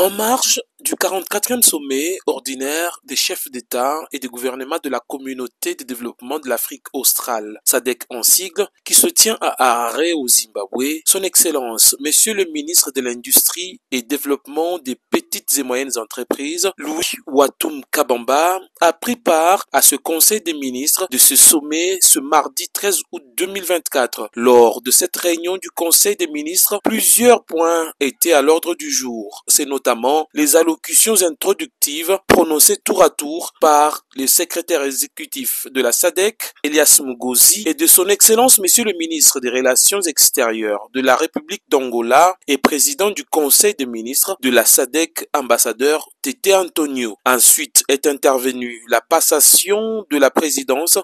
En marge du 44e sommet ordinaire des chefs d'État et de gouvernement de la Communauté de développement de l'Afrique australe, SADC en sigle, qui se tient à Harare au Zimbabwe, Son Excellence, Monsieur le ministre de l'Industrie et Développement des petites et moyennes entreprises, Louis Watum Kabamba, a pris part à ce Conseil des ministres de ce sommet ce mardi 13 août 2024. Lors de cette réunion du Conseil des ministres, plusieurs points étaient à l'ordre du jour. C'est notamment les allocutions introductives prononcées tour à tour par le secrétaire exécutif de la SADC, Elias Mugozi, et de son Excellence Monsieur le ministre des Relations extérieures de la République d'Angola et président du Conseil des ministres de la SADC, ambassadeur Tete Antonio. Ensuite est intervenue la passation de la présidence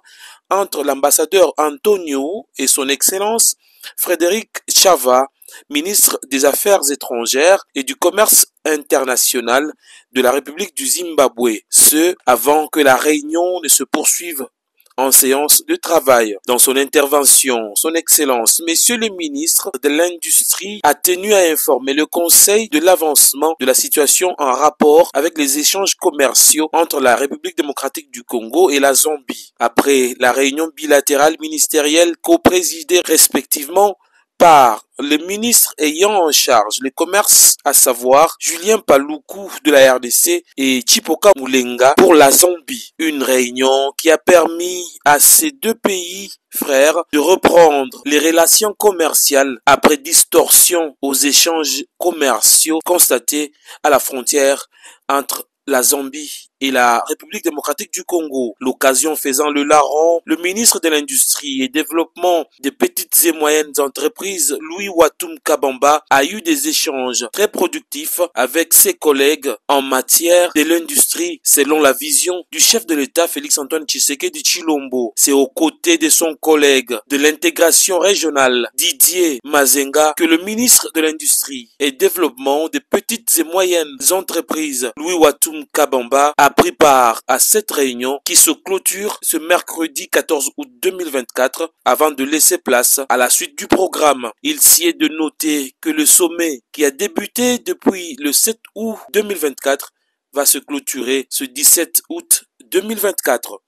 entre l'ambassadeur Antonio et son Excellence Frédéric Chava, ministre des Affaires étrangères et du Commerce international de la République du Zimbabwe, ce avant que la réunion ne se poursuive en séance de travail. Dans son intervention, son Excellence, Monsieur le ministre de l'Industrie a tenu à informer le Conseil de l'avancement de la situation en rapport avec les échanges commerciaux entre la République démocratique du Congo et la Zambie. Après la réunion bilatérale ministérielle co-présidée respectivement par le ministre ayant en charge le commerce, à savoir Julien Paluku de la RDC et Chipoka Moulenga pour la Zambie. Une réunion qui a permis à ces deux pays frères de reprendre les relations commerciales après distorsion aux échanges commerciaux constatés à la frontière entre la Zambie et la République démocratique du Congo. L'occasion faisant le larron, le ministre de l'Industrie et Développement des petites et moyennes entreprises, Louis Watum Kabamba, a eu des échanges très productifs avec ses collègues en matière de l'industrie, selon la vision du chef de l'État Félix-Antoine Tshisekedi Tshilombo. C'est aux côtés de son collègue de l'intégration régionale, Didier Mazenga, que le ministre de l'Industrie et Développement des petites et moyennes entreprises, Louis Watum Kabamba, a pris part à cette réunion qui se clôture ce mercredi 14 août 2024 avant de laisser place à la suite du programme. Il s'y est de noter que le sommet qui a débuté depuis le 7 août 2024 va se clôturer ce 17 août 2024.